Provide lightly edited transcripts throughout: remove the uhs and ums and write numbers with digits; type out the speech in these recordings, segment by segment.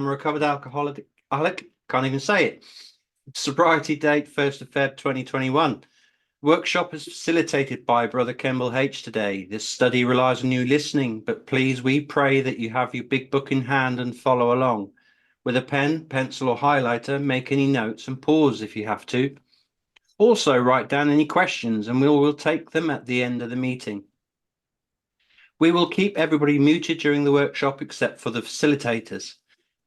I'm a recovered alcoholic. Can't even say it. Sobriety date 1st of Feb 2021. Workshop is facilitated by Brother Kemble H today. This study relies on you listening, but please, we pray that you have your big book in hand and follow along. With a pen, pencil, or highlighter, make any notes and pause if you have to. Also, write down any questions and we'll take them at the end of the meeting. We will keep everybody muted during the workshop except for the facilitators.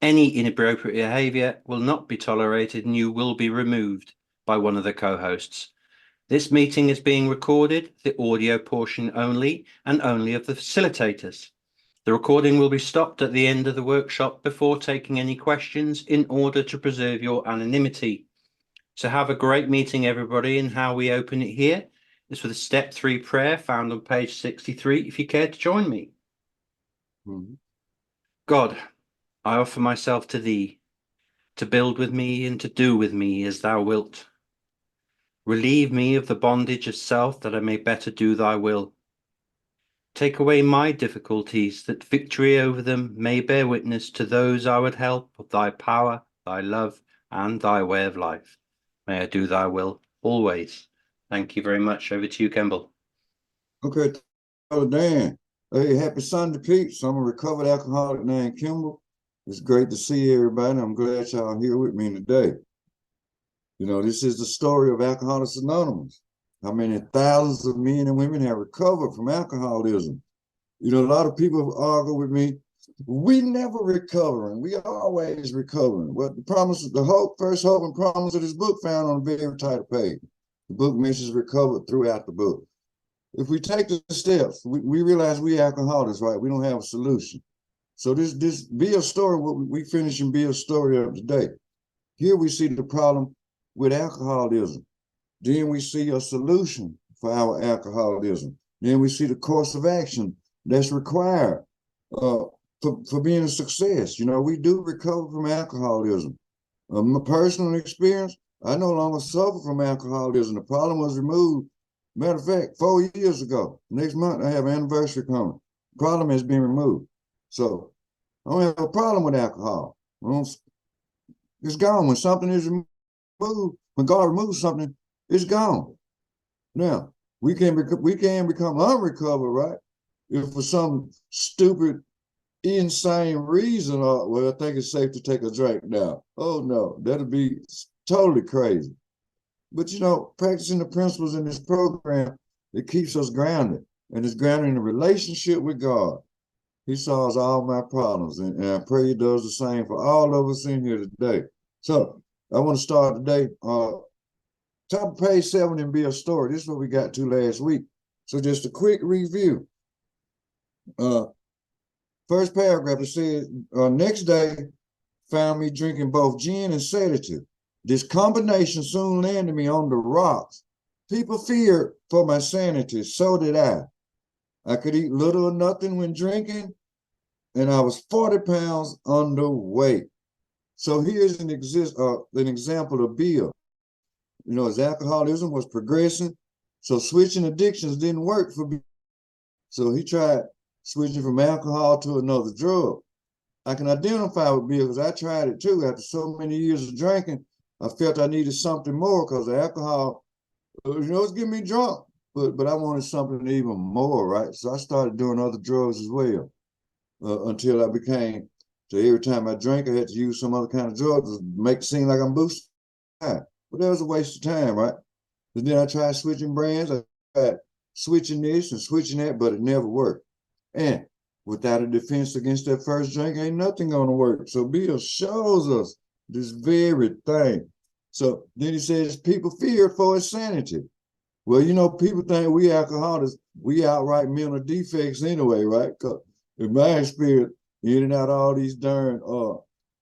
Any inappropriate behaviour will not be tolerated and you will be removed by one of the co-hosts. This meeting is being recorded, the audio portion only, and only of the facilitators. The recording will be stopped at the end of the workshop before taking any questions in order to preserve your anonymity. So have a great meeting, everybody, and how we open it here is with a step 3 prayer found on page 63, if you care to join me. God, I offer myself to thee, to build with me and to do with me as thou wilt. Relieve me of the bondage of self that I may better do thy will. Take away my difficulties, that victory over them may bear witness to those I would help of thy power, thy love, and thy way of life. May I do thy will always. Thank you very much. Over to you, Kemble. Okay, Dan. Hey, happy Sunday, peeps. I'm a recovered alcoholic named Kemble. It's great to see everybody. I'm glad y'all here with me today. You know, this is the story of Alcoholics Anonymous. How many thousands of men and women have recovered from alcoholism? You know, a lot of people argue with me, we never recovering. We always recovering. Well, the promise, the hope, first hope and promise of this book found on the very title page. The book mentions recovered throughout the book. If we take the steps, we realize we alcoholics, right? We don't have a solution. So this Bill's story, what we finishing Bill's story of today. Here we see the problem with alcoholism. Then we see a solution for our alcoholism. Then we see the course of action that's required for being a success. You know, we do recover from alcoholism. My personal experience, I no longer suffer from alcoholism. The problem was removed. Matter of fact, 4 years ago. Next month, I have an anniversary coming. The problem has been removed. So I don't have a problem with alcohol. It's gone. When something is removed, when God removes something, it's gone. Now, we can become unrecovered, right? If for some stupid, insane reason, well, I think it's safe to take a drink now. Oh no, that'd be totally crazy. But you know, practicing the principles in this program, it keeps us grounded, and it's grounded in a relationship with God. He solves all my problems, and I pray he does the same for all of us in here today. So I want to start today. Top of page 7 in Bill's story. This is what we got to last week. So just a quick review. First paragraph, it says, next day found me drinking both gin and sedative. This combination soon landed me on the rocks. People feared for my sanity, so did I. I could eat little or nothing when drinking, and I was 40 pounds underweight. So here's an example of Bill. You know, his alcoholism was progressing, so switching addictions didn't work for Bill. So he tried switching from alcohol to another drug. I can identify with Bill because I tried it too. After so many years of drinking, I felt I needed something more because the alcohol, you know, it's getting me drunk, but I wanted something even more, right? So I started doing other drugs as well until I became, so every time I drank, I had to use some other kind of drug to make it seem like I'm boosting. But that was a waste of time, right? And then I tried switching brands. I tried switching this and switching that, but it never worked. And without a defense against that first drink, ain't nothing gonna work. So Bill shows us this very thing. So then he says, people fear for his sanity. Well, you know, people think we alcoholics, we outright mental defects anyway, right? Because in my experience, in and out all these darn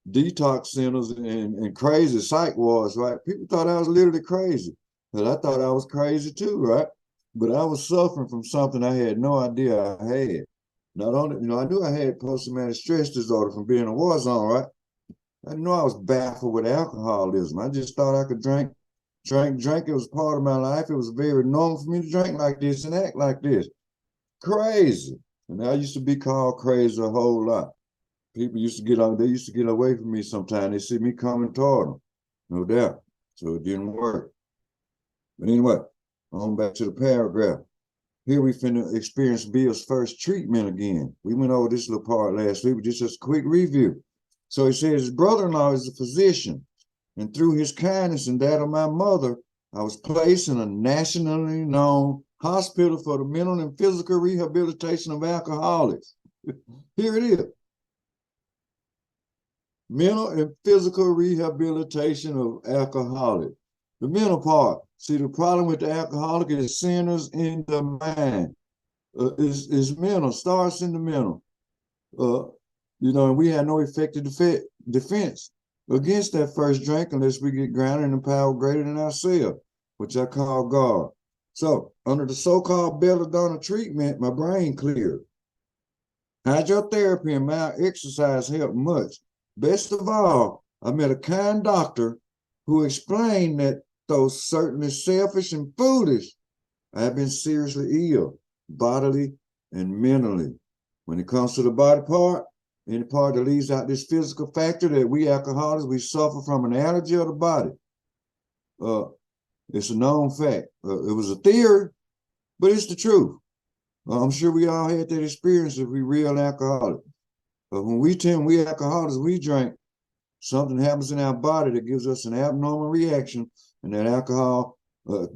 detox centers and crazy psych wards, right? People thought I was literally crazy. But I thought I was crazy too, right? But I was suffering from something I had no idea I had. Not only, you know, I knew I had post-traumatic stress disorder from being in a war zone, right? I didn't know I was baffled with alcoholism. I just thought I could drink. It was part of my life. It was very normal for me to drink like this and act like this. Crazy. And I used to be called crazy a whole lot. People used to they used to get away from me sometimes. They see me coming toward them, no doubt. So it didn't work. But anyway, on back to the paragraph. Here we finna experience Bill's first treatment again. We went over this little part last week, but just a quick review. So he says his brother-in-law is a physician, and through his kindness and that of my mother, I was placed in a nationally known hospital for the mental and physical rehabilitation of alcoholics. Here it is. Mental and physical rehabilitation of alcoholics. The mental part. See, the problem with the alcoholic is sinners in the mind. Is mental, starts in the mental. And we had no effective defense against that first drink unless we get grounded in the power greater than ourselves, which I call God. So, under the so-called belladonna treatment, my brain cleared. Hydrotherapy and mild exercise helped much. Best of all, I met a kind doctor who explained that though certainly selfish and foolish, I have been seriously ill, bodily and mentally. When it comes to the body part, any part that leaves out this physical factor that we alcoholics, we suffer from an allergy of the body. It's a known fact. It was a theory, but it's the truth. I'm sure we all had that experience if we real alcoholics. But when we alcoholics, we drink, something happens in our body that gives us an abnormal reaction, and that alcohol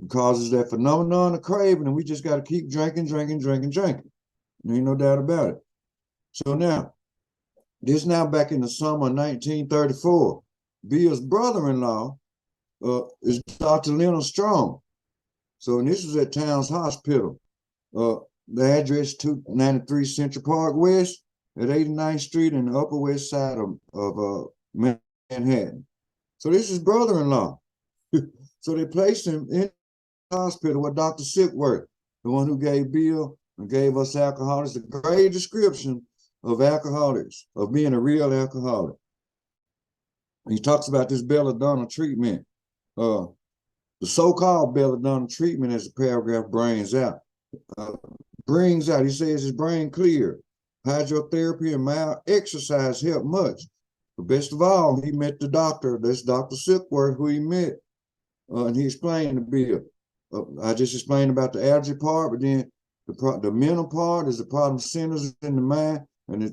causes that phenomenon of craving, and we just got to keep drinking. There ain't no doubt about it. So now, this now back in the summer of 1934, Bill's brother-in-law is Dr. Leonard Strong. So, and this was at Towns Hospital. The address 293 Central Park West at 89th Street in the Upper West Side of Manhattan. So this is brother-in-law. So they placed him in the hospital with Dr. Silkworth, the one who gave Bill and gave us alcoholics a great description of alcoholics, of being a real alcoholic. He talks about this belladonna treatment. The so-called belladonna treatment, as the paragraph brings out, he says his brain cleared. Hydrotherapy and mild exercise helped much. But best of all, he met the doctor. That's Dr. Silkworth, who he met. And he explained to Bill. I just explained about the allergy part, but then the mental part is the problem centers in the mind. And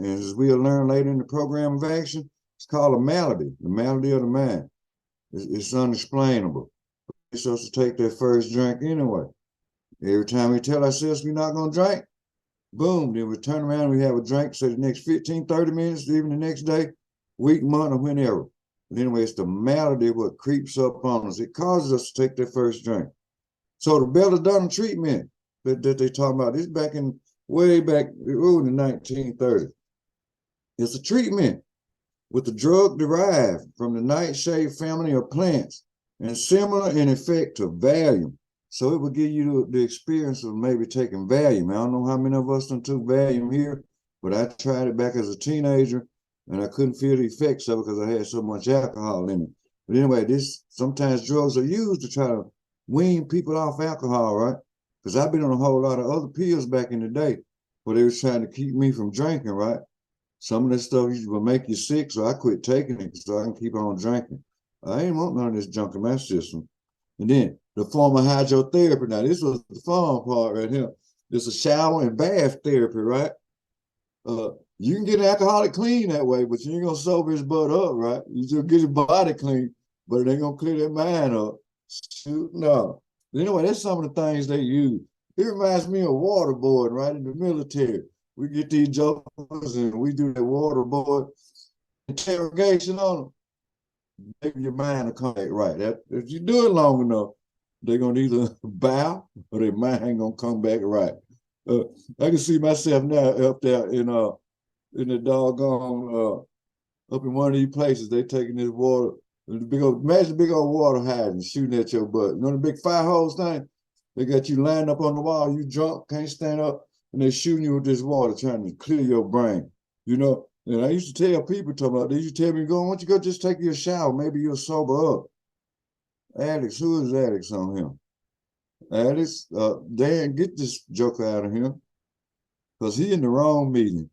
as we'll learn later in the program of action, it's called a malady, the malady of the mind. It's unexplainable. It's supposed to take that first drink anyway. Every time we tell ourselves we're not going to drink, boom, then we turn around and we have a drink, say the next 15, 30 minutes, even the next day, week, month, or whenever. But anyway, it's the malady what creeps up on us. It causes us to take that first drink. So the belladonna treatment that they talk about, this back in, way back, in the 1930s. It's a treatment with the drug derived from the nightshade family of plants and similar in effect to Valium. So it will give you the experience of maybe taking Valium. I don't know how many of us done took Valium here, but I tried it back as a teenager, and I couldn't feel the effects of it because I had so much alcohol in it. But anyway, sometimes drugs are used to try to wean people off alcohol, right? Because I've been on a whole lot of other pills back in the day where they were trying to keep me from drinking, right? Some of that stuff will make you sick, so I quit taking it so I can keep on drinking. I ain't want none of this junk in my system. And then the form of hydrotherapy. Now, this was the fun part right here. It's a shower and bath therapy, right? You can get an alcoholic clean that way, but you ain't gonna sober his butt up, right? You just get his body clean, but it ain't gonna clear that mind up. Shoot, no. Anyway, that's some of the things they use. It reminds me of waterboarding, right? In the military, we get these jokers and we do that waterboard interrogation on them. Maybe your mind will come back right. If you do it long enough, they're gonna either bow or their mind ain't gonna come back right. I can see myself now up there in the doggone up in one of these places. They taking this water, imagine big old water hydrant shooting at your butt. You know the big fire hose thing? They got you lined up on the wall, you drunk, can't stand up, and they're shooting you with this water, trying to clear your brain. You know, and I used to tell people, they used to tell me, why don't you go just take your shower? Maybe you'll sober up. Alex, who is Alex on him? Alex, Dan, get this joker out of here, because he in the wrong meeting.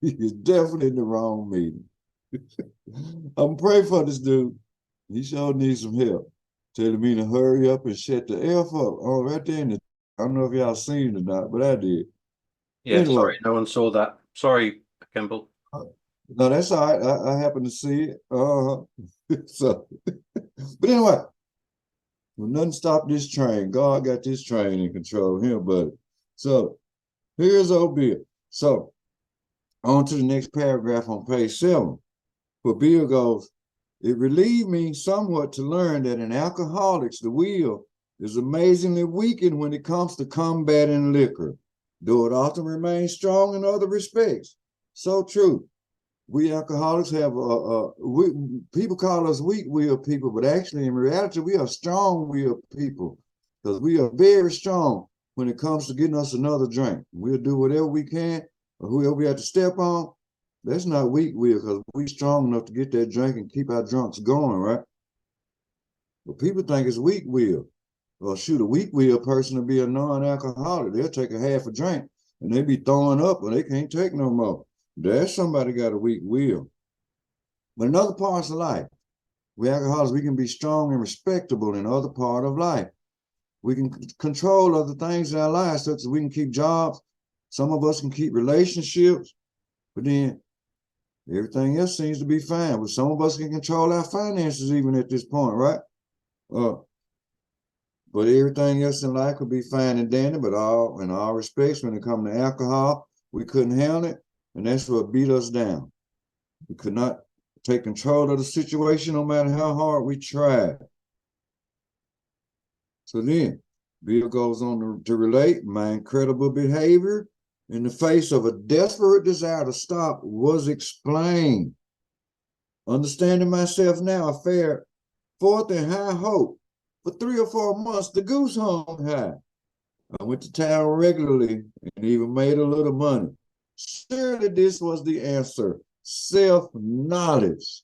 He's definitely in the wrong meeting. I'm praying for this dude. He sure needs some help. Telling me to hurry up and shut the F up. Oh, right there in the, I don't know if y'all seen it or not, but I did. Yeah, Anyway, sorry, no one saw that. Sorry, Kimball. no, that's all right. I happened to see it. So, but anyway, well, nothing stopped this train. God got this train in control here, buddy. So here's old Bill. So on to the next paragraph on page 7. Where Bill goes, it relieved me somewhat to learn that in alcoholics, the will is amazingly weakened when it comes to combating liquor, though it often remains strong in other respects. So true. We alcoholics have people call us weak-willed people, but actually in reality we are strong-willed people because we are very strong when it comes to getting us another drink. We'll do whatever we can, or whoever we have to step on. That's not weak-willed because we're strong enough to get that drink and keep our drunks going, right? But people think it's weak-willed. Well, shoot, a weak-willed person to be a non-alcoholic. They'll take a half a drink and they be throwing up or they can't take no more. There's somebody got a weak will. But in other parts of life, we alcoholics, we can be strong and respectable in other part of life. We can control other things in our lives, such as we can keep jobs. Some of us can keep relationships, but then everything else seems to be fine. But some of us can control our finances even at this point, right? But everything else in life could be fine and dandy, but in all respects, when it comes to alcohol, we couldn't handle it. And that's what beat us down. We could not take control of the situation no matter how hard we tried. So then, Bill goes on to relate, my incredible behavior in the face of a desperate desire to stop was explained. Understanding myself now, I fared forth in high hope. For 3 or 4 months, the goose hung high. I went to town regularly and even made a little money. Surely this was the answer, self-knowledge.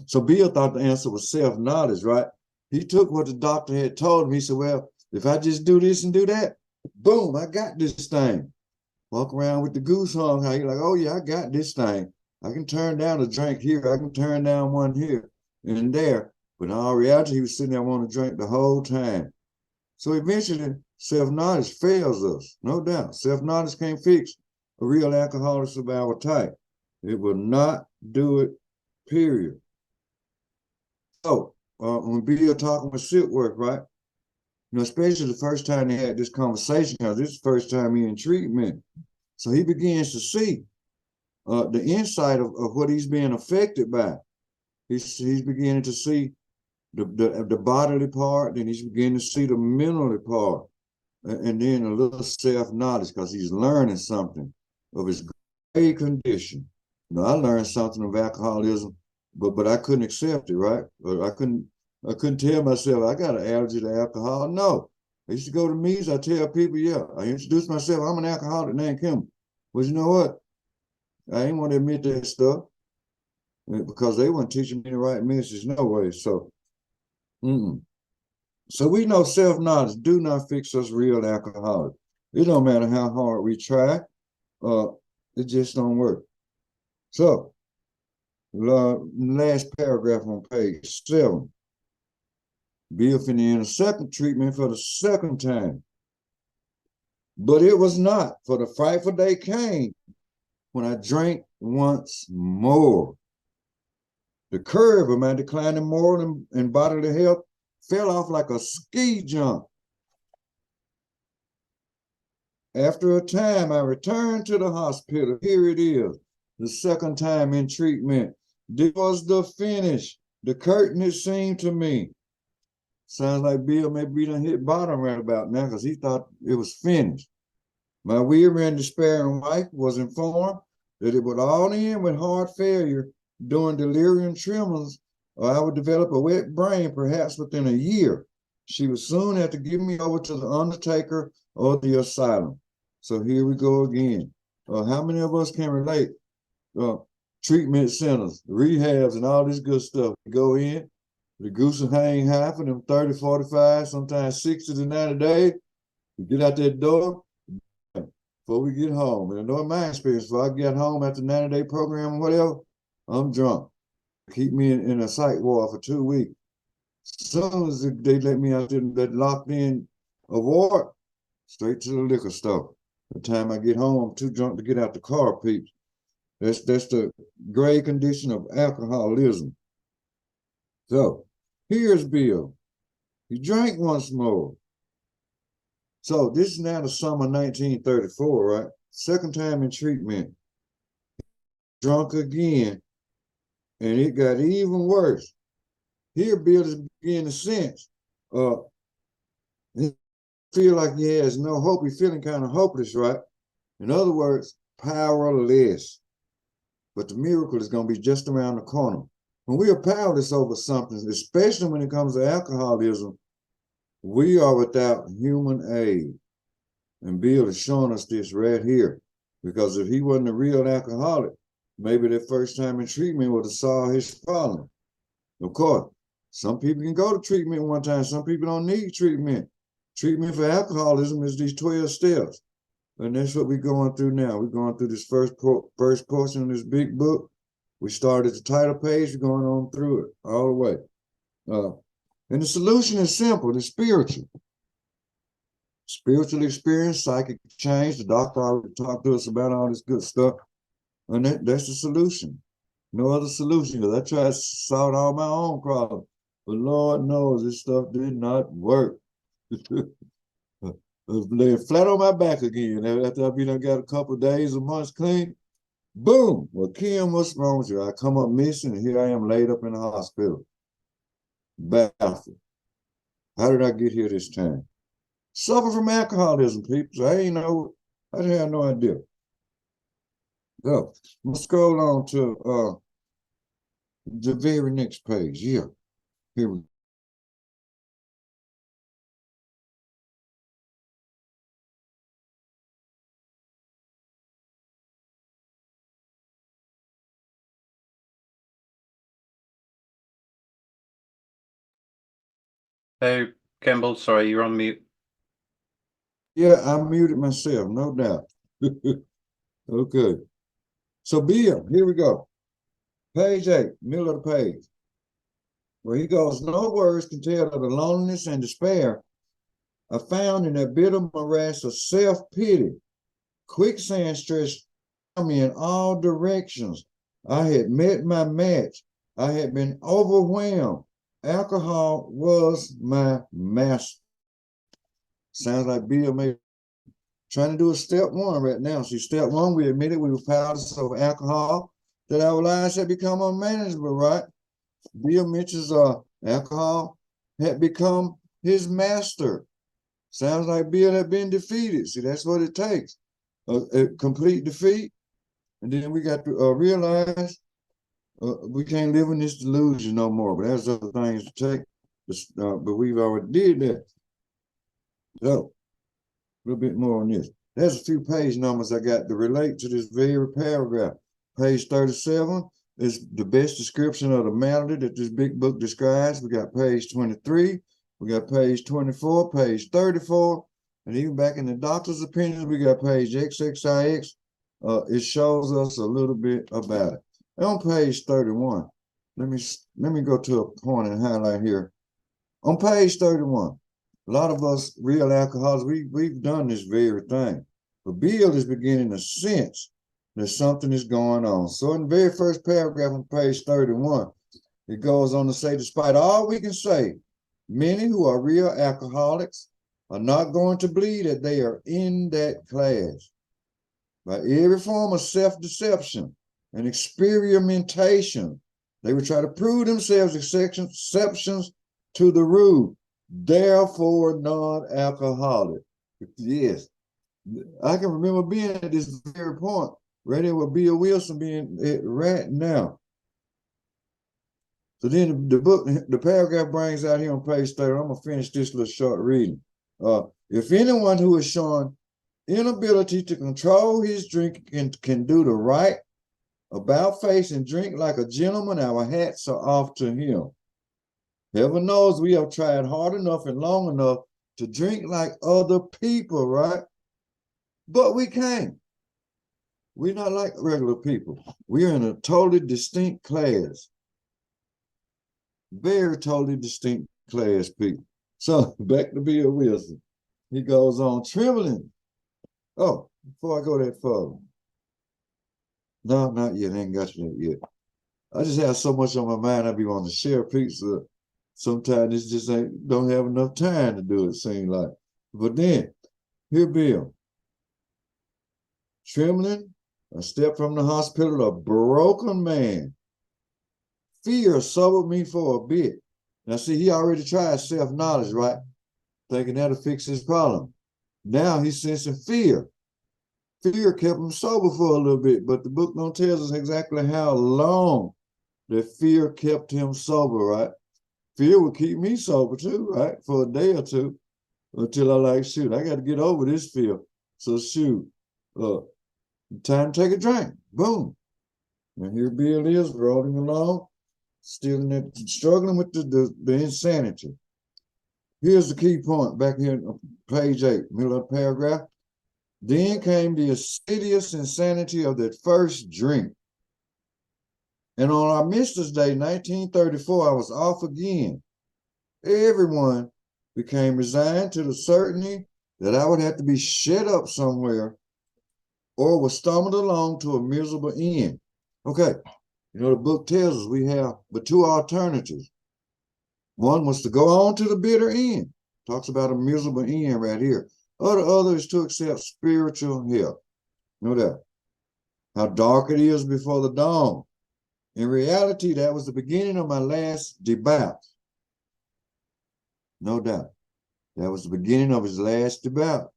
So Bill thought the answer was self-knowledge, right? He took what the doctor had told him. He said, well, if I just do this and do that, boom, I got this thing. Walk around with the goose hung high. You're like, oh yeah, I got this thing. I can turn down a drink here. I can turn down one here and there. But in all reality, he was sitting there wanting to drink the whole time. So eventually, self-knowledge fails us, no doubt. Self-knowledge can't fix a real alcoholic of our type. It will not do it, period. So when Bill talking with Silkworth, right? You know, especially the first time they had this conversation, because this is the first time he in treatment. So he begins to see the insight of what he's being affected by. He's beginning to see the bodily part, then he's beginning to see the mentally part, and then a little self-knowledge because he's learning something of his grave condition. You know, I learned something of alcoholism, but I couldn't accept it, right? But I couldn't tell myself I got an allergy to alcohol. No. I used to go to meetings, I tell people, yeah, I introduce myself, I'm an alcoholic named Kimball. But you know what? I ain't want to admit that stuff because they weren't teaching me the right message, no way. So So we know self-knowledge do not fix us real alcoholics. It don't matter how hard we try, it just don't work. So, last paragraph on page 7. Bill finna in a second treatment for the second time. But it was not, for the frightful day came when I drank once more. The curve of my declining moral and bodily health fell off like a ski jump. After a time, I returned to the hospital. Here it is, the second time in treatment. This was the finish, the curtain, it seemed to me. Sounds like Bill maybe done hit bottom right about now because he thought it was finished. My weary and despairing wife was informed that it would all end with heart failure during delirium tremors, or I would develop a wet brain perhaps within a year. She would soon have to give me over to the undertaker or the asylum. So here we go again. How many of us can relate? Treatment centers, rehabs, and all this good stuff. We go in, the goose will hang high for them 30, 45, sometimes 60 to 90 days. You get out that door, before we get home. And I know in my experience, before I get home after 90-day program or whatever, I'm drunk. Keep me in a psych ward for 2 weeks. As soon as they let me out there, that locked in a ward, straight to the liquor store. By the time I get home, I'm too drunk to get out the car, peeps. That's the grave condition of alcoholism. So here's Bill. He drank once more. So this is now the summer 1934, right? Second time in treatment. Drunk again, and it got even worse. Here, Bill is beginning to sense. He feel like he has no hope. He's feeling kind of hopeless, right? In other words, powerless. But the miracle is going to be just around the corner. When we are powerless over something, especially when it comes to alcoholism, we are without human aid. And Bill is showing us this right here. Because if he wasn't a real alcoholic, maybe that first time in treatment would have solved his problem. Of course, some people can go to treatment one time. Some people don't need treatment. Treatment for alcoholism is these 12 steps. And that's what we're going through now. We're going through this first portion of this big book. We started at the title page. We're going on through it all the way. And the solution is simple. It's spiritual. Spiritual experience, psychic change. The doctor already talked to us about all this good stuff. And that's the solution. No other solution. Because I tried to solve all my own problems. But Lord knows this stuff did not work. I was laying flat on my back again. After I got a couple of days or months clean, boom. Well, Kim, what's wrong with you? I come up missing, and here I am laid up in the hospital. Baffled. How did I get here this time? Suffer from alcoholism, people. I had no idea. So let's scroll on to the very next page. Yeah. Here we go. Oh, Kemble, sorry, you're on mute. Yeah, I muted myself, no doubt. Okay. So Bill, here we go. Page 8, middle of the page. Where he goes, no words can tell of the loneliness and despair I found in that bitter morass of self-pity. Quicksand stretched me in all directions. I had met my match. I had been overwhelmed. Alcohol was my master. Sounds like Bill may trying to do a step one right now. See, step one, we admitted we were powerless of alcohol, that our lives had become unmanageable, right? Bill mentions alcohol had become his master. Sounds like Bill had been defeated. See, that's what it takes. A complete defeat. And then we got to realize we can't live in this delusion no more. But there's other things to take. But we've already did that. So, a little bit more on this. There's a few page numbers I got to relate to this very paragraph. Page 37 is the best description of the malady that this big book describes. We got page 23. We got page 24, page 34. And even back in the doctor's opinions, we got page XXIX. It shows us a little bit about it. And on page 31, let me go to a point and highlight here. On page 31, a lot of us real alcoholics, we've done this very thing. But Bill is beginning to sense that something is going on. So in the very first paragraph on page 31, it goes on to say, despite all we can say, many who are real alcoholics are not going to believe that they are in that class. By every form of self-deception and experimentation, they will try to prove themselves exceptions to the rule. Therefore, non-alcoholic. Yes, I can remember being at this very point, right there with Bill Wilson being right now. So then the paragraph brings out here on page 30. I'm gonna finish this little short reading. If anyone who is showing inability to control his drink can do the right about face and drink like a gentleman, our hats are off to him. Heaven knows we have tried hard enough and long enough to drink like other people, right? But we can't. We're not like regular people. We're in a totally distinct class. Very totally distinct class, people. So back to Bill Wilson. He goes on, trembling. Oh, before I go that far. No, not yet. I ain't got to that yet. I just have so much on my mind. I be wanting to share pizza. Sometimes it's just don't have enough time to do it, seems like. But then, here Bill. Trembling, a step from the hospital, a broken man. Fear sobered me for a bit. Now, see, he already tried self-knowledge, right? Thinking that'll fix his problem. Now he's sensing fear. Fear kept him sober for a little bit, but the book don't tell us exactly how long that fear kept him sober, right? Fear would keep me sober too, right? For a day or two, until I shoot, I got to get over this fear. So shoot, time to take a drink. Boom. And here Bill is rolling along, still in that, struggling with the insanity. Here's the key point back here on page 8, middle of the paragraph. Then came the insidious insanity of that first drink. And on our Mistress Day, 1934, I was off again. Everyone became resigned to the certainty that I would have to be shut up somewhere or was stumbled along to a miserable end. Okay, you know, the book tells us we have but two alternatives. One was to go on to the bitter end. Talks about a miserable end right here. Other is to accept spiritual help. Know that. How dark it is before the dawn. In reality, that was the beginning of my last debout. No doubt. That was the beginning of his last debout.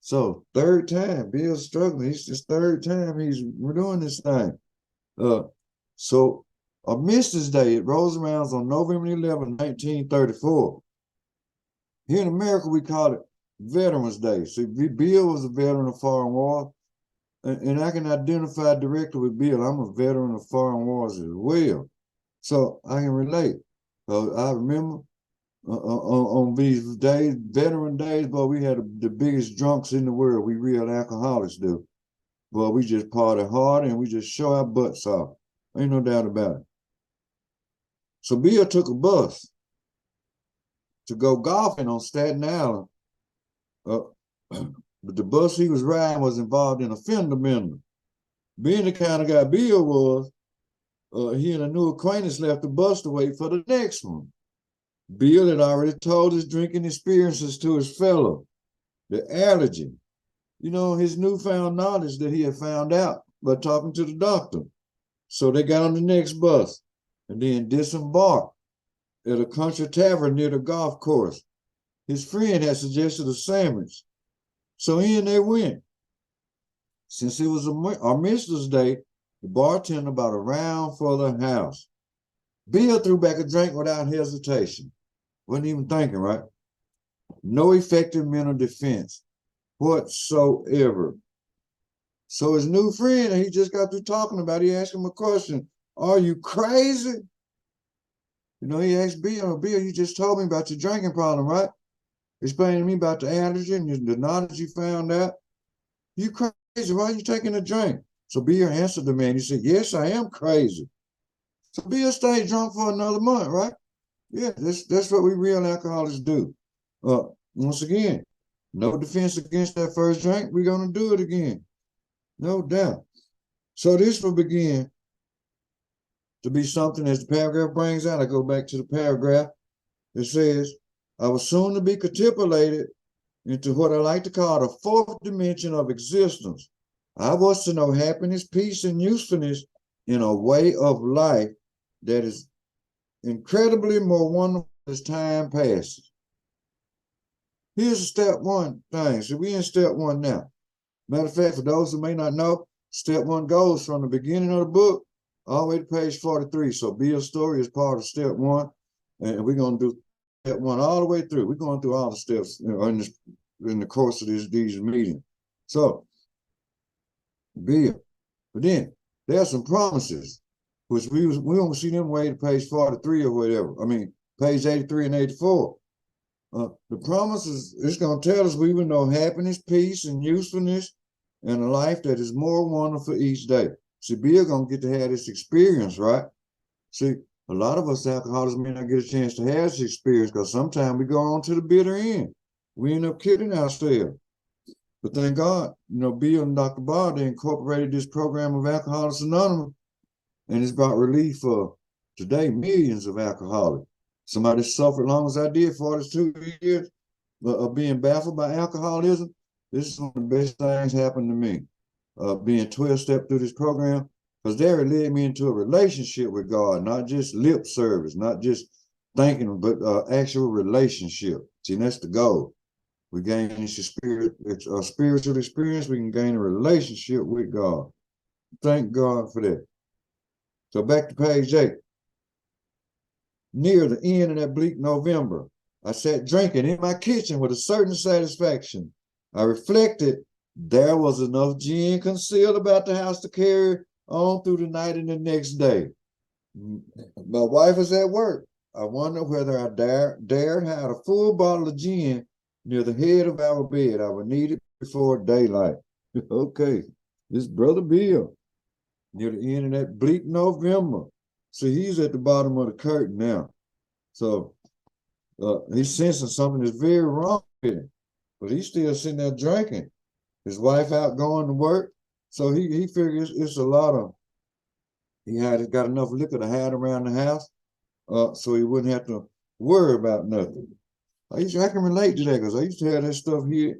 So, third time, Bill's struggling. It's his third time we're doing this thing. So, a Mistress Day, it rolls around on November 11, 1934. Here in America, we call it Veterans Day. See, Bill was a veteran of foreign war, and I can identify directly with Bill. I'm a veteran of foreign wars as well, so I can relate. I remember on these days, veteran days, but we had the biggest drunks in the world. We real alcoholics do. But we just party hard and we just show our butts off. Ain't no doubt about it. So Bill took a bus to go golfing on Staten Island. But the bus he was riding was involved in a fender bender. Being the kind of guy Bill was, he and a new acquaintance left the bus to wait for the next one. Bill had already told his drinking experiences to his fellow, the allergy, you know, his newfound knowledge that he had found out by talking to the doctor. So they got on the next bus and then disembarked at a country tavern near the golf course. His friend had suggested a sandwich. So in they went. Since it was our Mistress Day, the bartender brought a round for the house. Bill threw back a drink without hesitation. Wasn't even thinking, right? No effective mental defense whatsoever. So his new friend that he just got through talking about, he asked him a question. Are you crazy? You know, he asked Bill, you just told me about your drinking problem, right? Explaining to me about the allergy and the knowledge you found out. You crazy, why are you taking a drink? So Bill answered the man, he said, yes, I am crazy. So Bill stayed drunk for another month, right? Yeah, that's what we real alcoholics do. Once again, no defense against that first drink. We're going to do it again. No doubt. So this will begin to be something as the paragraph brings out. I go back to the paragraph. It says, I was soon to be catapulted into what I like to call the fourth dimension of existence. I was to know happiness, peace, and usefulness in a way of life that is incredibly more wonderful as time passes. Here's step one thing. So we're in step one now. Matter of fact, for those who may not know, step one goes from the beginning of the book all the way to page 43. So Bill's story is part of step one, and we're going to do step one all the way through. We're going through all the steps in the course of these meetings. So, Bill, but then there are some promises, which we won't see them way to page 43 or whatever. I mean, page 83 and 84. The promise is it's going to tell us we will know happiness, peace, and usefulness, and a life that is more wonderful each day. See, Bill going to get to have this experience, right? See, a lot of us alcoholics may not get a chance to have this experience because sometimes we go on to the bitter end. We end up killing ourselves. But thank God, Bill and Dr. Barr, they incorporated this program of Alcoholics Anonymous, and it's brought relief for today millions of alcoholics. Somebody suffered as long as I did, 42 years of being baffled by alcoholism. This is one of the best things happened to me, being 12-step through this program, because that led me into a relationship with God, not just lip service, not just thinking, but actual relationship. See, that's the goal. We gain a spiritual experience, we can gain a relationship with God. Thank God for that. So back to page 8. Near the end of that bleak November, I sat drinking in my kitchen with a certain satisfaction. I reflected there was enough gin concealed about the house to carry on through the night and the next day. My wife was at work. I wonder whether I dared hide a full bottle of gin near the head of our bed. I would need it before daylight. Okay, this brother Bill, near the end of that bleak November. See, he's at the bottom of the curtain now. So he's sensing something that's very wrong with him. But he's still sitting there drinking. His wife out going to work. So he figures it's a lot of, he had got enough liquor to hide around the house, so he wouldn't have to worry about nothing. I can relate to that because I used to have that stuff here.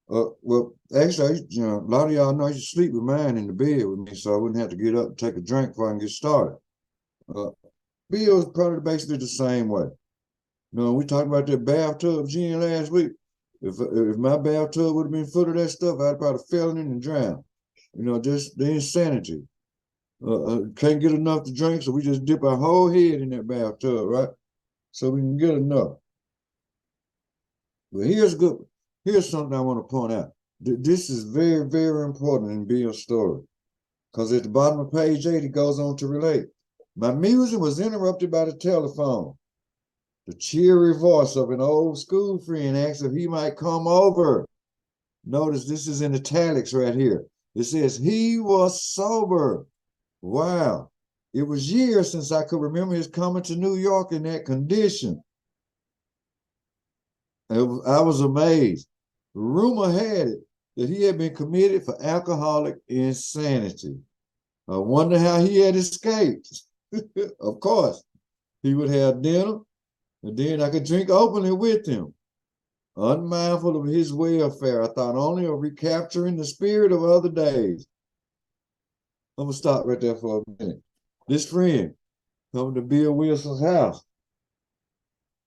Well, actually, a lot of y'all know I used to sleep with mine in the bed with me, so I wouldn't have to get up and take a drink before I can get started. Bill was probably basically the same way. We talked about that bathtub gin last week. If my bathtub would have been full of that stuff, I'd probably fallen in and drowned. Just the insanity. Can't get enough to drink, so we just dip our whole head in that bathtub, right? So we can get enough. But here's something I want to point out. This is very, very important in Bill's story. Because at the bottom of page 8, he goes on to relate. My musing was interrupted by the telephone. The cheery voice of an old school friend asked if he might come over. Notice this is in italics right here. It says he was sober. Wow. It was years since I could remember his coming to New York in that condition. I was amazed. Rumor had it that he had been committed for alcoholic insanity. I wonder how he had escaped. Of course, he would have dinner, and then I could drink openly with him. Unmindful of his welfare, I thought only of recapturing the spirit of other days. I'm going to stop right there for a minute. This friend coming to Bill Wilson's house.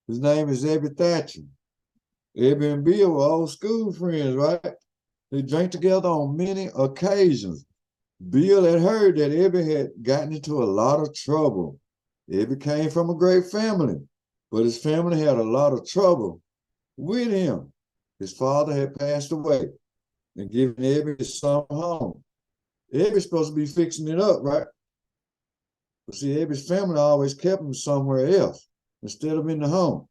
His name is Ebby Thatcher. Ebby and Bill were old school friends, right? They drank together on many occasions. Bill had heard that Ebby had gotten into a lot of trouble. Ebby came from a great family, but his family had a lot of trouble with him. His father had passed away and given Ebby his summer home. Ebby's supposed to be fixing it up, right? But see, Ebby's family always kept him somewhere else instead of in the home.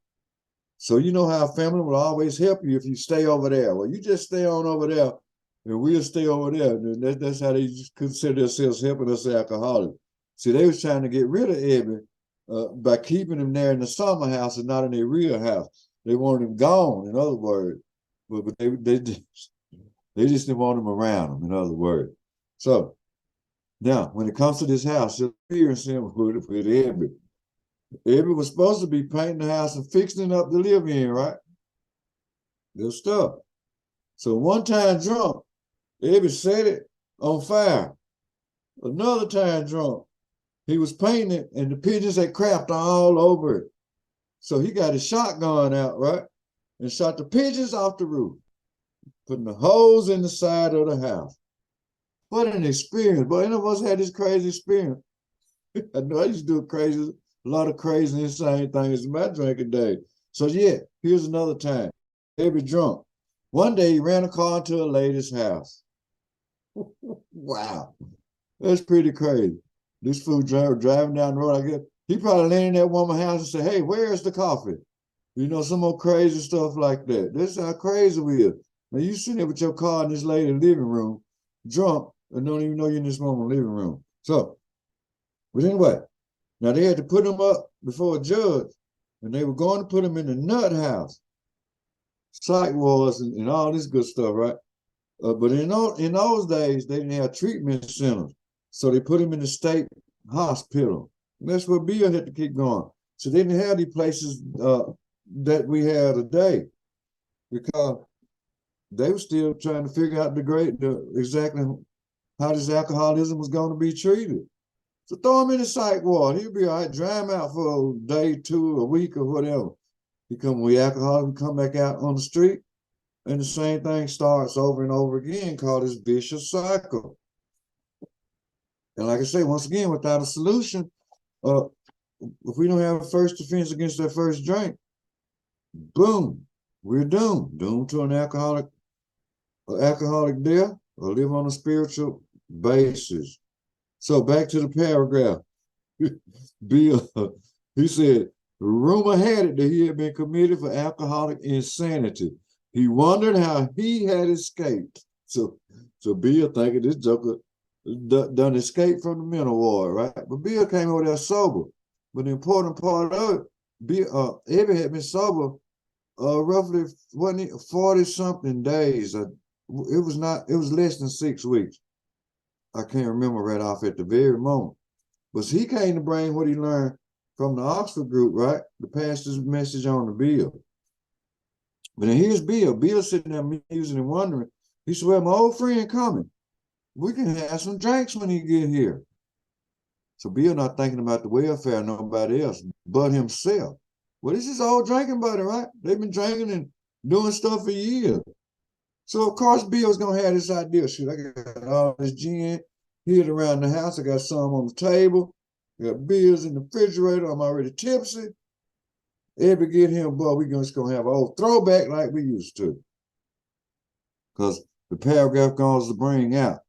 So you know how a family will always help you if you stay over there. Well, you just stay on over there and we'll stay over there. And that's how they consider themselves helping us alcoholics. See, they was trying to get rid of Ebby by keeping him there in the summer house and not in their real house. They wanted him gone, in other words. But they just didn't want him around them, in other words. So now, when it comes to this house, you'll experience him with Ebby. Ebby was supposed to be painting the house and fixing it up to live in, right? Good stuff. So one time drunk, Ebby set it on fire. Another time drunk, he was painting it and the pigeons had crapped all over it. So he got his shotgun out, right? And shot the pigeons off the roof, putting the holes in the side of the house. What an experience. But any of us had this crazy experience. I know I used to do a lot of crazy, insane things in my drinking day. So yeah, here's another time. Ebby drunk. One day he ran a car into a lady's house. Wow. That's pretty crazy. This fool driving down the road, I guess. He probably landed in that woman's house and said, hey, where's the coffee? You know, some more crazy stuff like that. This is how crazy we are. Now you sitting there with your car in this lady's living room, drunk, and don't even know you're in this woman's living room. So, but anyway, now they had to put him up before a judge, and they were going to put him in the nut house, psych wards, and all this good stuff, right? But in those days, they didn't have treatment centers, so they put him in the state hospital. And that's where Bill had to keep going. So they didn't have these places that we have today, because they were still trying to figure out exactly how this alcoholism was going to be treated. So throw him in the psych ward. He'll be all right. Dry him out for a day, two, a week, or whatever. He come with alcohol, come back out on the street, and the same thing starts over and over again, called this vicious cycle. And like I say, once again, without a solution, if we don't have a first defense against that first drink, boom, we're doomed to an alcoholic death, or live on a spiritual basis. So back to the paragraph. Bill, he said, rumor had it that he had been committed for alcoholic insanity. He wondered how he had escaped. So Bill thinking this joker done escaped from the mental ward, right? But Bill came over there sober. But the important part of it, Bill, Ebby had been sober roughly 40-something days. It was less than 6 weeks. I can't remember right off at the very moment. But he came to bring what he learned from the Oxford group, right? To pass this message on to Bill. But then here's Bill. Bill sitting there musing and wondering. He said, well, my old friend coming. We can have some drinks when he get here. So Bill not thinking about the welfare of nobody else but himself. Well, this is old drinking buddy, right? They've been drinking and doing stuff for years. So of course Bill's gonna have this idea. Shoot, I got all this gin hid around the house. I got some on the table. I got beers in the refrigerator. I'm already tipsy. Every get him, boy, we just gonna have an old throwback like we used to. Because the paragraph goes to bring out,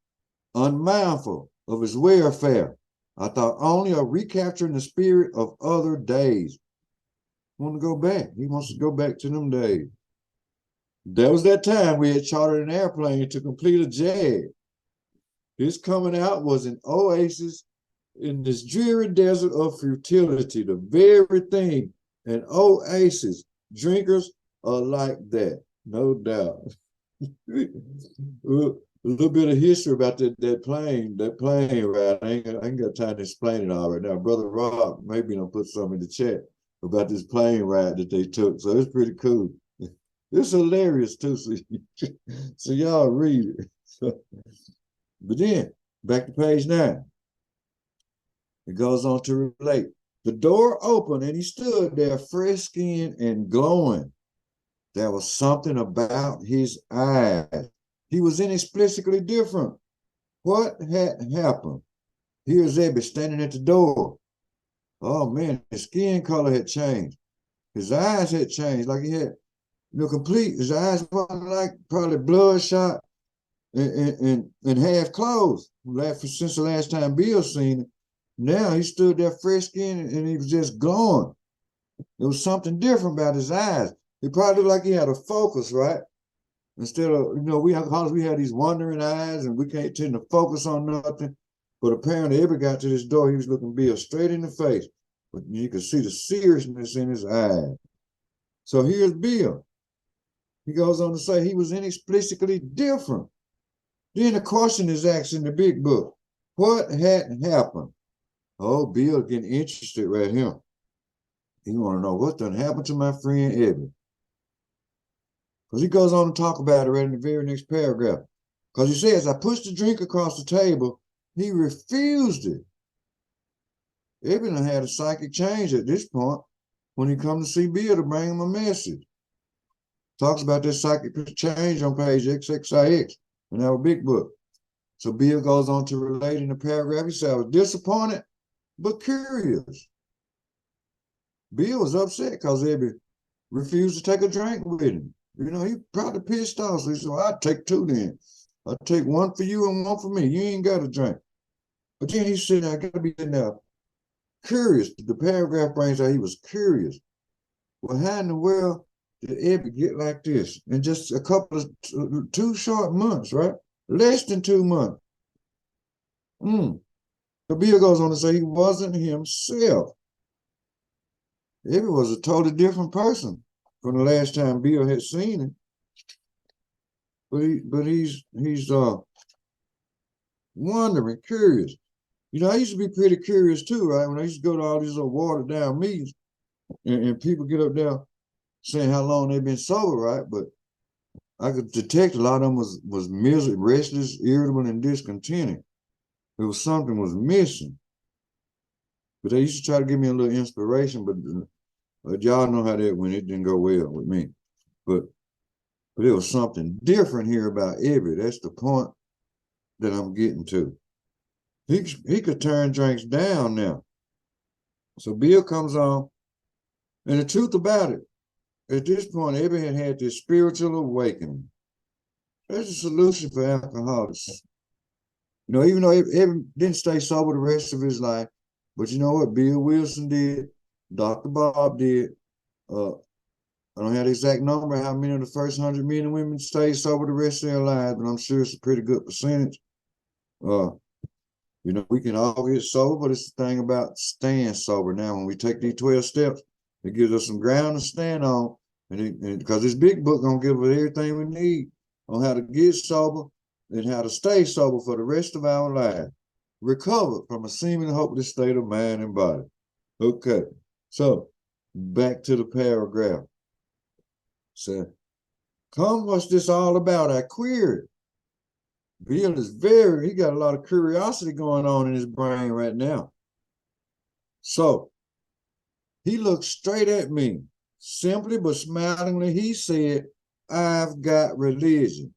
unmindful of his welfare, I thought only of recapturing the spirit of other days. Want to go back. He wants to go back to them days. That was that time we had chartered an airplane to complete a jag. His coming out was an oasis in this dreary desert of futility, the very thing, an oasis. Drinkers are like that, no doubt. A little bit of history about that plane ride. I ain't got time to explain it all right now. Brother Rob maybe gonna put something in the chat about this plane ride that they took. So it's pretty cool. It's hilarious too. So y'all read it. But then back to page 9. It goes on to relate. The door opened and he stood there, fresh-skinned and glowing. There was something about his eyes. He was inexplicably different. What had happened? Here's Ebby standing at the door. Oh man, his skin color had changed. His eyes had changed, like he had, his eyes were like probably bloodshot and half closed. Since the last time Bill seen him. Now he stood there fresh skinned and he was just glowing. There was something different about his eyes. He probably looked like he had a focus, right? Instead of, we had these wandering eyes and we can't tend to focus on nothing. But apparently, every got to this door, he was looking Bill straight in the face. But you could see the seriousness in his eyes. So here's Bill. He goes on to say he was inexplicably different. Then the question is asked in the big book. What had happened? Oh, Bill getting interested right here. He want to know what done happened to my friend Ebby. Because he goes on to talk about it right in the very next paragraph. Because he says, I pushed the drink across the table. He refused it. Ebby done had a psychic change at this point when he come to see Bill to bring him a message. Talks about this psychic change on page XXIX in our big book. So Bill goes on to relate in the paragraph. He said, I was disappointed, but curious. Bill was upset because Ebby refused to take a drink with him. He probably pissed off. So he said, well, I'll take 2 then. I'll take 1 for you and 1 for me. You ain't got a drink. But then he said, I got to be sitting there curious. The paragraph brings out he was curious. Well, how in the world did Ebby get like this in just a couple of 2 short months, right? Less than 2 months. The Bill goes on to say he wasn't himself. Ebby was a totally different person from the last time Bill had seen him. But he's wondering, curious. You know, I used to be pretty curious too, right? When I used to go to all these little watered down meetings and people get up there saying how long they've been sober, right? But I could detect a lot of them was miserable, restless, irritable, and discontented. There was something was missing. But they used to try to give me a little inspiration, but y'all know how that went. It didn't go well with me. But there was something different here about Ebby. That's the point that I'm getting to. He could turn drinks down now. So Bill comes on, and the truth about it, at this point, Ebby had this spiritual awakening. There's a solution for alcoholics. You know, even though Ebby didn't stay sober the rest of his life, but you know what? Bill Wilson did, Dr. Bob did. I don't have the exact number how many of the first 100 men and women stayed sober the rest of their lives, but I'm sure it's a pretty good percentage. You know, we can all get sober, but it's the thing about staying sober. Now, when we take these 12 steps, it gives us some ground to stand on, and because this big book gonna give us everything we need on how to get sober and how to stay sober for the rest of our life, recover from a seemingly hopeless state of mind and body. Okay, so back to the paragraph. So, come, what's this all about? I queried. Bill is he got a lot of curiosity going on in his brain right now. So he looked straight at me, simply but smilingly. He said, I've got religion.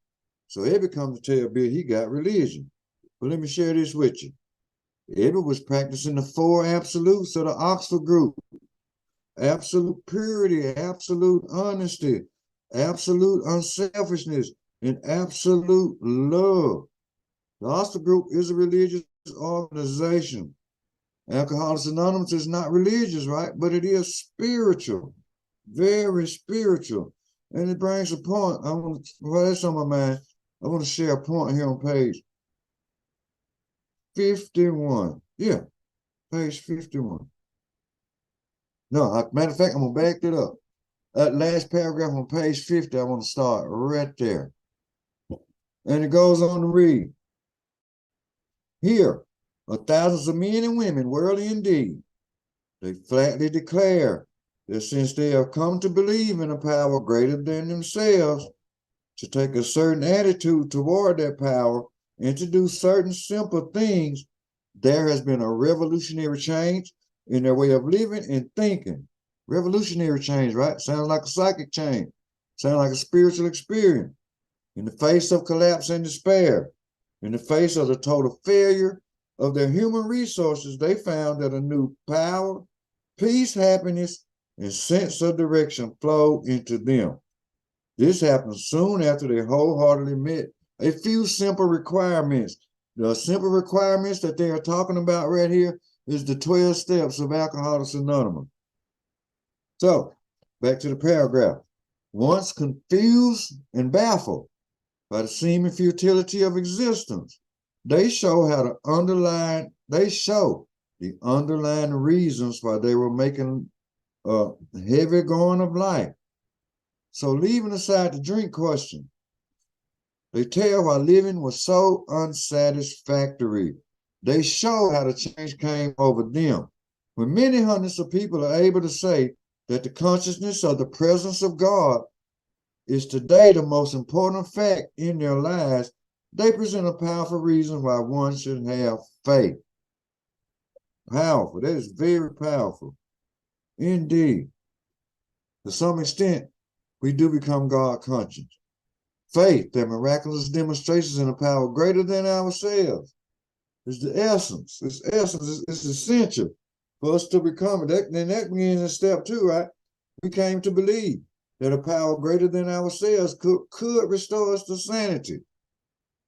So Ebby comes to tell Bill he got religion. But let me share this with you. Ebby was practicing the 4 absolutes of the Oxford group: absolute purity, absolute honesty, absolute unselfishness, and absolute love. The Oxford Group is a religious organization. Alcoholics Anonymous is not religious, right? But it is spiritual, very spiritual. And it brings a point. That's on my mind. I want to share a point here on page 51. Yeah, page 51. No, matter of fact, I'm going to back it up. That last paragraph on page 50, I want to start right there. And it goes on to read, here are thousands of men and women, worldly indeed. They flatly declare that since they have come to believe in a power greater than themselves, to take a certain attitude toward that power and to do certain simple things, there has been a revolutionary change in their way of living and thinking. Revolutionary change, right? Sounds like a psychic change. Sounds like a spiritual experience. In the face of collapse and despair, in the face of the total failure of their human resources, they found that a new power, peace, happiness, and sense of direction flowed into them. This happened soon after they wholeheartedly met a few simple requirements. The simple requirements that they are talking about right here is the 12 steps of Alcoholics Anonymous. So, back to the paragraph. Once confused and baffled by the seeming futility of existence, they show the underlying reasons why they were making a heavy going of life. So leaving aside the drink question, they tell why living was so unsatisfactory. They show how the change came over them. When many hundreds of people are able to say that the consciousness of the presence of God is today the most important fact in their lives, they present a powerful reason why one should have faith. Powerful. That is very powerful. Indeed. To some extent, we do become God conscious. Faith, that miraculous demonstrations in a power greater than ourselves, is the essence. It's essence. It's essential for us to become it. Then that begins in step 2, right? We came to believe that a power greater than ourselves could restore us to sanity.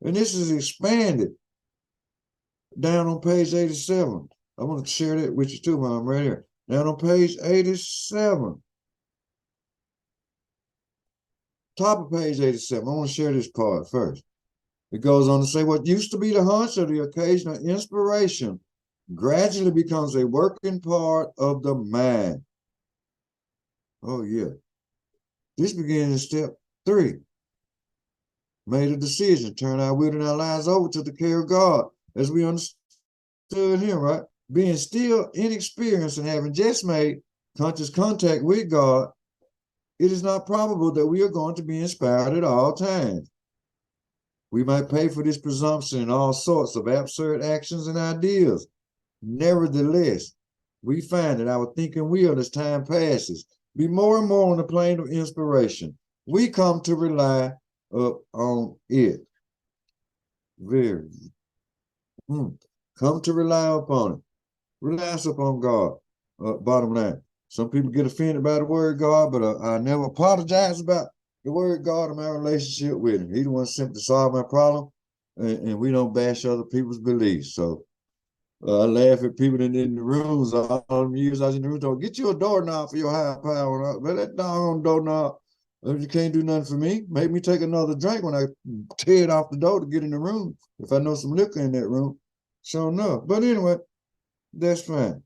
And this is expanded down on page 87. I want to share that with you too while I'm right here. Down on page 87. top of page 87. I want to share this part first. It goes on to say what used to be the hunch or the occasional inspiration gradually becomes a working part of the mind. Oh, yeah. This begins in step 3. Made a decision, turn our will and our lives over to the care of God, as we understood him, right? Being still inexperienced and having just made conscious contact with God, it is not probable that we are going to be inspired at all times. We might pay for this presumption in all sorts of absurd actions and ideas. Nevertheless, we find that our thinking will, as time passes, be more and more on the plane of inspiration. We come to rely on it. Come to rely upon it. Reliance upon God. Bottom line. Some people get offended by the word God, but I never apologize about the word God and my relationship with him. He's the one sent to solve my problem, and we don't bash other people's beliefs. So I laugh at people in the rooms. All them years I was in the rooms, don't get you a doorknob for your high power. But that doggone doorknob, you can't do nothing for me. Make me take another drink when I tear it off the door to get in the room. If I know some liquor in that room, sure enough. But anyway, that's fine.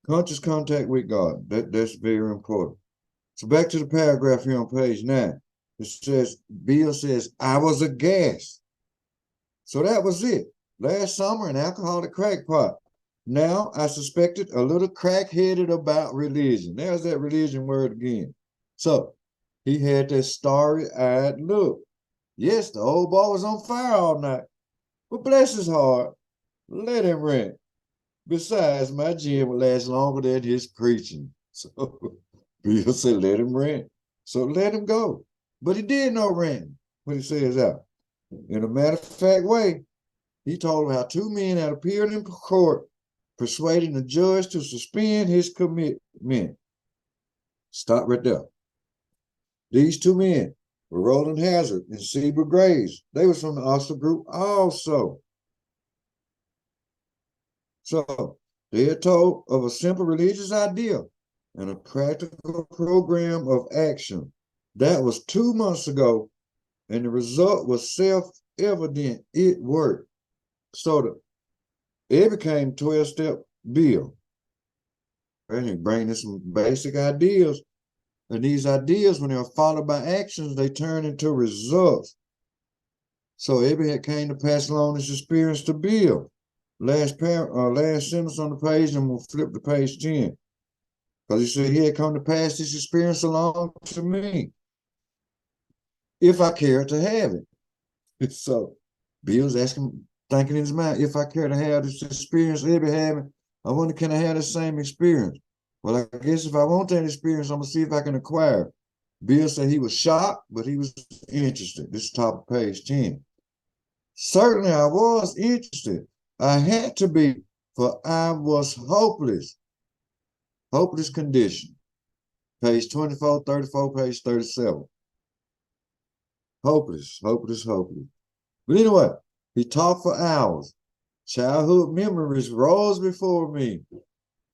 Conscious contact with God. That's very important. So back to the paragraph here on page 9. It says, Bill says, I was aghast. So that was it. Last summer, an alcoholic crackpot. Now I suspected a little crack-headed about religion. There's that religion word again. So he had that starry-eyed look. Yes, the old boy was on fire all night. But bless his heart, let him rant. Besides, my gin would last longer than his preaching. So Bill said, let him rant. So let him go. But he did no ranting, what he says out. In a matter-of-fact way, he told him how 2 men had appeared in court persuading the judge to suspend his commitment. Stop right there. These 2 men were Roland Hazard and Seba Graves. They were from the Oxford group also. So they had told of a simple religious idea and a practical program of action. That was 2 months ago, and the result was self-evident. It worked. So it became 12-step bill. And he bring us some basic ideas. And these ideas, when they're followed by actions, they turn into results. So Ebby had came to pass along this experience to Bill. Last sentence on the page, and we'll flip to page 10. Because he said he had come to pass this experience along to me, if I care to have it. So Bill's asking, thinking in his mind, if I care to have this experience Ebby having, I wonder, can I have the same experience? Well, I guess if I want that experience, I'm going to see if I can acquire it. Bill said he was shocked, but he was interested. This is top of page 10. Certainly I was interested. I had to be, for I was hopeless. Hopeless condition. Page 24, 34, page 37. Hopeless. But anyway, he talked for hours. Childhood memories rose before me.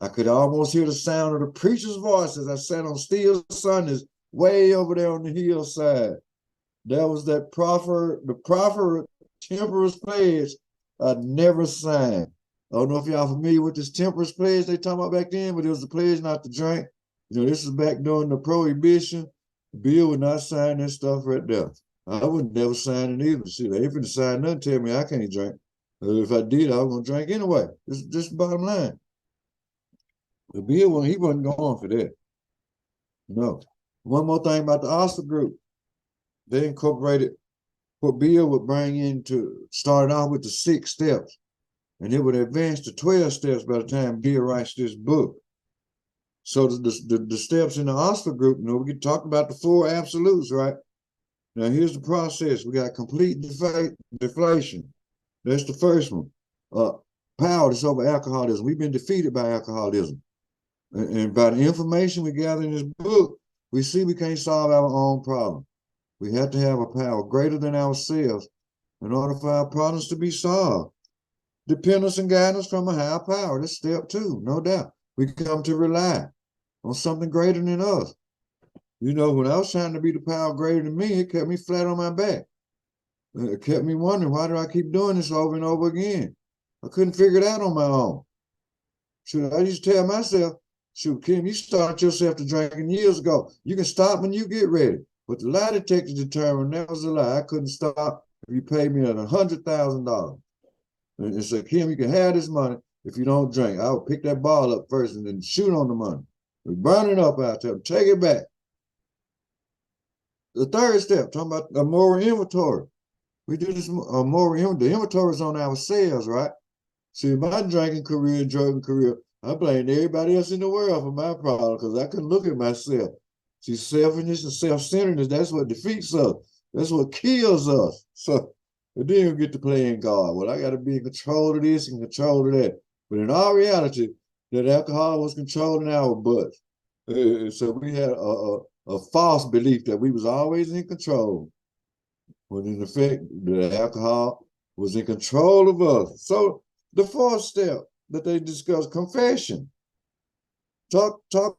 I could almost hear the sound of the preacher's voice as I sat on still Sundays way over there on the hillside. There was the proffered temperance pledge I never signed. I don't know if y'all familiar with this temperance pledge they talking about back then, but it was a pledge not to drink. You know, this is back during the prohibition. Bill would not sign this stuff right there. I would never sign it either. See, they ain't finna sign nothing, tell me I can't drink. If I did, I was gonna drink anyway. This is the bottom line. But Bill, he wasn't going for that. No. One more thing about the Oxford group. They incorporated what Bill would bring into, started off with the 6 steps, and it would advance to 12 steps by the time Bill writes this book. So the steps in the Oxford group, you know, we get talk about the 4 absolutes, right? Now here's the process. We got complete deflation. That's the first one. Powerless over alcoholism. We've been defeated by alcoholism. And by the information we gather in this book, we see we can't solve our own problem. We have to have a power greater than ourselves in order for our problems to be solved. Dependence and guidance from a higher power. That's step 2, no doubt. We come to rely on something greater than us. You know, when I was trying to be the power greater than me, it kept me flat on my back. It kept me wondering, why do I keep doing this over and over again? I couldn't figure it out on my own. Shoot, I used to tell myself, shoot, Kim, you started yourself to drinking years ago. You can stop when you get ready. But the lie detector determined that was a lie. I couldn't stop if you paid me $100,000. And said, Kim, you can have this money if you don't drink. I would pick that ball up first and then shoot on the money. We burn it up out there, take it back. The third step, talking about a moral inventory. We do this moral inventory. The inventory is on ourselves, right? See, my drinking career, drug career, I blamed everybody else in the world for my problem because I couldn't look at myself. See, selfishness and self-centeredness, that's what defeats us. That's what kills us. So we didn't get to play in God. Well, I got to be in control of this and control of that. But in all reality, that alcohol was controlling our butts. So we had a false belief that we was always in control. When in effect, the alcohol was in control of us. So the fourth step that they discuss, confession. Talk to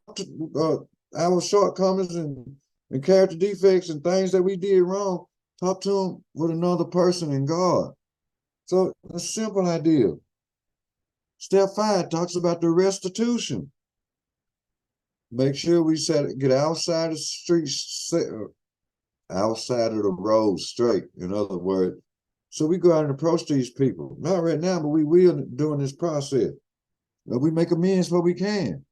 our shortcomings and character defects and things that we did wrong. Talk to them with another person in God. So a simple idea. Step 5 talks about the restitution. Make sure we get outside the street, outside of the road straight, in other words. So we go out and approach these people. Not right now, but we will during this process. We make amends where we can.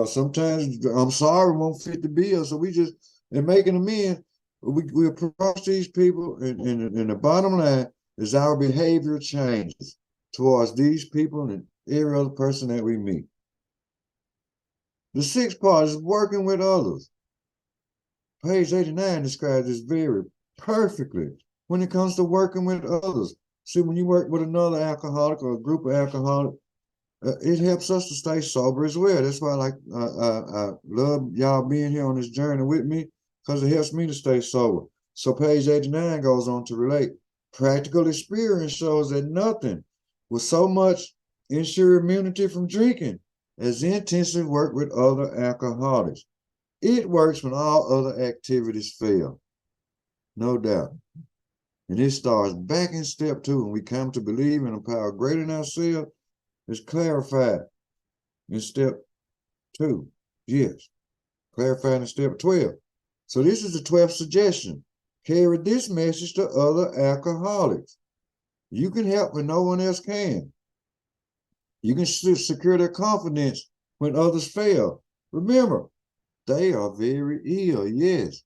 Sometimes I'm sorry won't fit the bill. So we just, in making amends, we approach these people, and the bottom line is our behavior changes towards these people and every other person that we meet. The sixth part is working with others. Page 89 describes this very perfectly when it comes to working with others. See, when you work with another alcoholic or a group of alcoholics, it helps us to stay sober as well. That's why I love y'all being here on this journey with me, because it helps me to stay sober. So page 89 goes on to relate. Practical experience shows that nothing will so much ensure immunity from drinking as intensive work with other alcoholics. It works when all other activities fail, no doubt. And it starts back in step 2, when we come to believe in a power greater than ourselves. It's clarified in step 2. Yes, clarified in step 12. So this is the 12th suggestion. Carry this message to other alcoholics. You can help when no one else can. You can secure their confidence when others fail. Remember, they are very ill, yes,